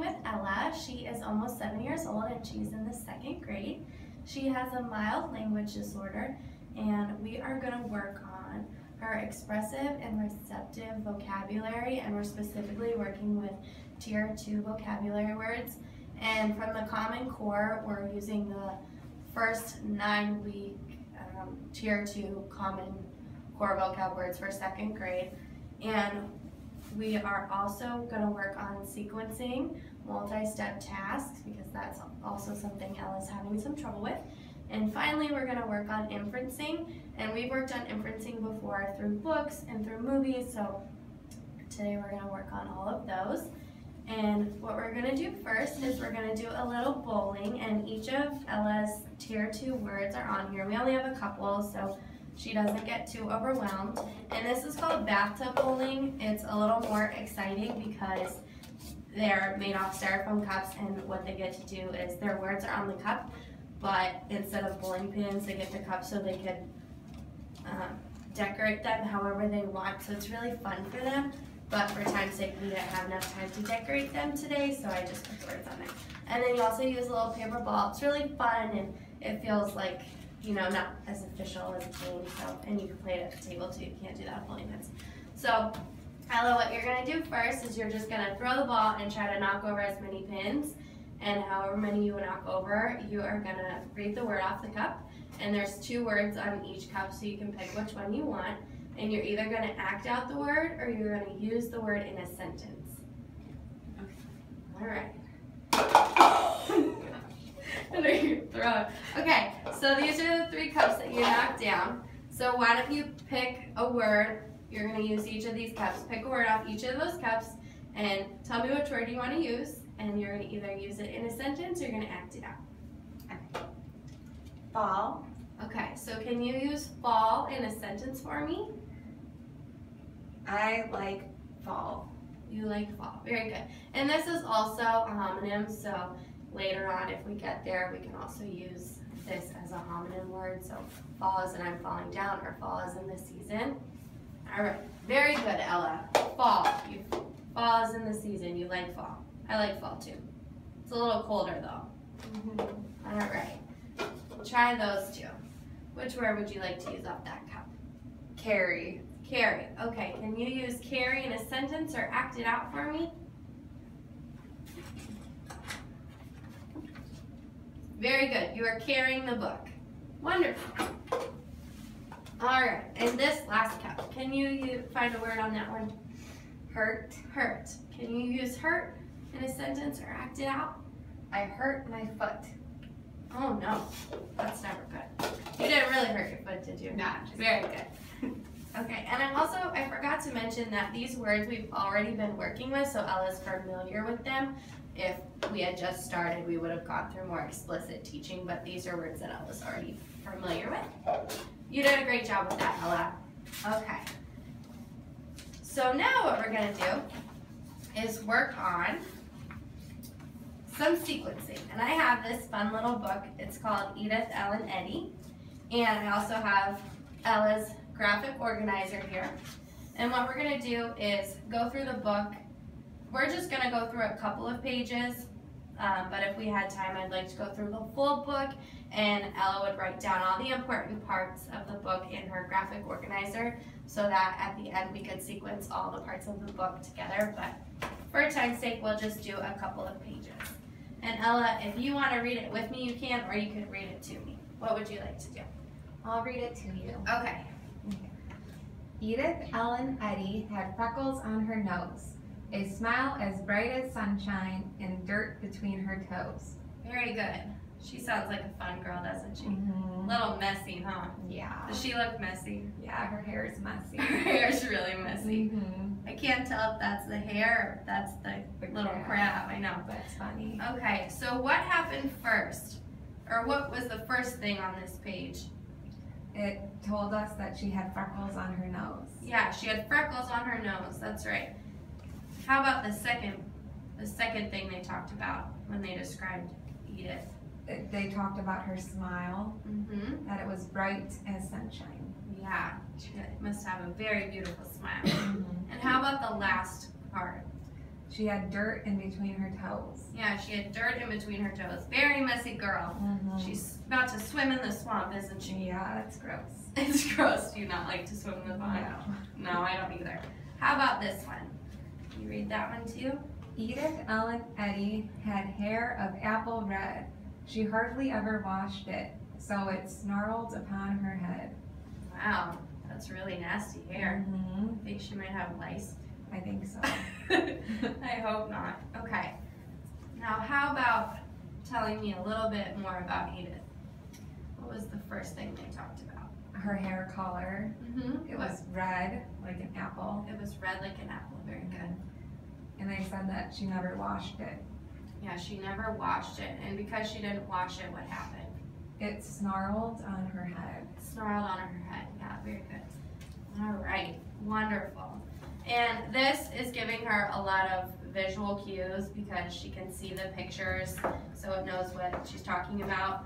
with Ella. She is almost 7 years old and she's in the 2nd grade. She has a mild language disorder, and we are going to work on her expressive and receptive vocabulary, and we're specifically working with Tier 2 vocabulary words. And from the Common Core, we're using the first 9-week Tier 2 Common Core vocab words for 2nd grade. And we are also going to work on sequencing, multi-step tasks, because that's also something Ella's having some trouble with. And finally, we're going to work on inferencing, and we've worked on inferencing before through books and through movies, so today we're going to work on all of those. And what we're going to do first is we're going to do a little bowling, and each of Ella's Tier 2 words are on here. We only have a couple, so she doesn't get too overwhelmed. And this is called bathtub bowling. It's a little more exciting because they're made off styrofoam cups, and what they get to do is their words are on the cup, but instead of bowling pins, they get the cup so they can decorate them however they want. So it's really fun for them, but for time's sake, we didn't have enough time to decorate them today, so I just put the words on there. And then you also use a little paper ball. It's really fun, and it feels like, you know, not as official as a game, so, and you can play it at the table too. You can't do that with bowling pins. So, Ella, what you're gonna do first is you're just gonna throw the ball and try to knock over as many pins, and however many you knock over, you are gonna read the word off the cup, and there's 2 words on each cup, so you can pick which one you want, and you're either gonna act out the word or you're gonna use the word in a sentence. Okay. All right. Okay, so these are the 3 cups that you knocked down. So why don't you pick a word? You're going to use each of these cups. Pick a word off each of those cups and tell me which word you want to use. And you're going to either use it in a sentence or you're going to act it out. Okay. Fall. Okay, so can you use fall in a sentence for me? I like fall. You like fall. Very good. And this is also a homonym, so later on, if we get there, we can also use this as a homonym word. So fall as in I'm falling down, or fall as in the season. All right, very good, Ella. Fall. Fall as in the season. You like fall. I like fall too. It's a little colder though. All right, try those 2. Which word would you like to use off that cup? Carry. Carry. Okay, can you use carry in a sentence or act it out for me? Very good. You are carrying the book. Wonderful. All right, and this last cup, can you find a word on that one? Hurt. Hurt. Can you use hurt in a sentence or act it out? I hurt my foot. Oh no, that's never good. You didn't really hurt your foot, did you? Nah, very good. Okay, and I forgot to mention that these words we've already been working with, so Ella's familiar with them. If we had just started, we would have gone through more explicit teaching, but these are words that Ella's already familiar with. You did a great job with that, Ella. Okay. So now what we're going to do is work on some sequencing. And I have this fun little book. It's called Edith, Ellen, Eddie. And I also have Ella's graphic organizer here. And what we're going to do is go through the book. We're just going to go through a couple of pages, but if we had time, I'd like to go through the full book, and Ella would write down all the important parts of the book in her graphic organizer so that at the end we could sequence all the parts of the book together, but for time's sake, we'll just do a couple of pages. And Ella, if you want to read it with me, you can, or you could read it to me. What would you like to do? I'll read it to you. Okay. Edith Ellen Eddy had freckles on her nose, a smile as bright as sunshine, and dirt between her toes. Very good. She sounds like a fun girl, doesn't she? Mm-hmm. A little messy, huh? Yeah. Does she look messy? Yeah, her hair is messy. Her hair's really messy. Mm-hmm. I can't tell if that's the hair or if that's the little crab. I know. That's funny. Okay, so what happened first? Or what was the first thing on this page? It told us that she had freckles on her nose. Yeah, she had freckles on her nose. That's right. How about the second thing they talked about when they described Edith? They talked about her smile, that it was bright as sunshine. Yeah, she must have a very beautiful smile. And how about the last part? She had dirt in between her toes. Yeah, she had dirt in between her toes. Very messy girl. She's about to swim in the swamp, isn't she? Yeah, that's gross. It's gross. Do you not like to swim in the pond? No, I don't either. How about this one? Can you read that one too? Edith Ellen Eddy had hair of apple red. She hardly ever washed it, so it snarled upon her head. Wow, that's really nasty hair. I think she might have lice. I think so. I hope not. Okay. Now, how about telling me a little bit more about Edith? What was the first thing they talked about? Her hair color. It was red, like an apple. It was red like an apple. Very good. And they said that she never washed it. Yeah, she never washed it. And because she didn't wash it, what happened? It snarled on her head. Snarled on her head. Yeah, very good. All right. Wonderful. And this is giving her a lot of visual cues because she can see the pictures, so it knows what she's talking about.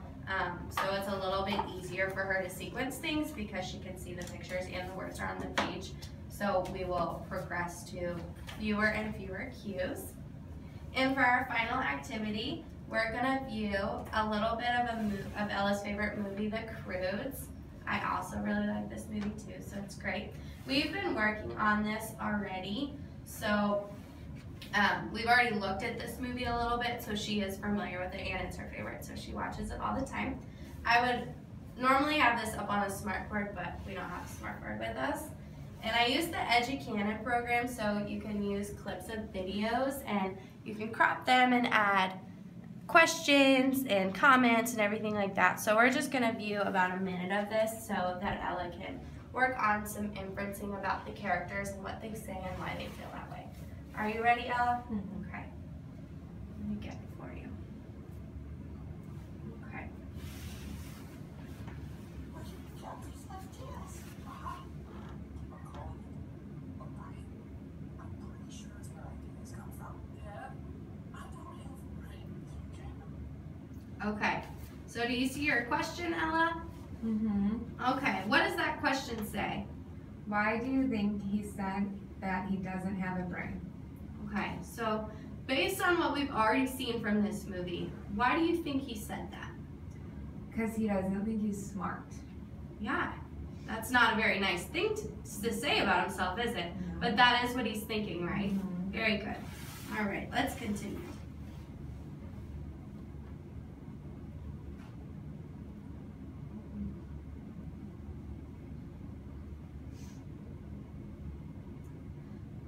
So it's a little bit easier for her to sequence things because she can see the pictures and the words are on the page. So we will progress to fewer and fewer cues. And for our final activity, we're going to view a little bit of Ella's favorite movie, The Croods. I also really like this movie too, so it's great. We've been working on this already, so we've already looked at this movie a little bit, so she is familiar with it and it's her favorite, so she watches it all the time. I would normally have this up on a smartboard, but we don't have a smartboard with us. And I use the Educanon program, so you can use clips of videos and you can crop them and add questions and comments and everything like that. So we're just going to view about a minute of this so that Ella can work on some inferencing about the characters and what they say and why they feel that way. Are you ready, Ella? Okay. Let me get it for you. Okay. Okay. So do you see your question, Ella? Okay. What does that question say? Why do you think he said that he doesn't have a brain? Okay. So based on what we've already seen from this movie, why do you think he said that? Because he doesn't think he's smart. Yeah. That's not a very nice thing to say about himself, is it? No. But that is what he's thinking, right? Very good. All right. Let's continue.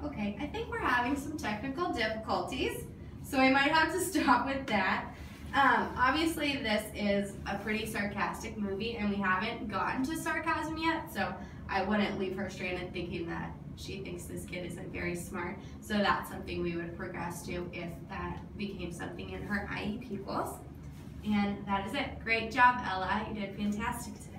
Okay, I think we're having some technical difficulties, so we might have to stop with that. Obviously, this is a pretty sarcastic movie, and we haven't gotten to sarcasm yet, so I wouldn't leave her stranded thinking that she thinks this kid isn't very smart. So that's something we would progress to if that became something in her IEP goals. And that is it. Great job, Ella. You did fantastic today.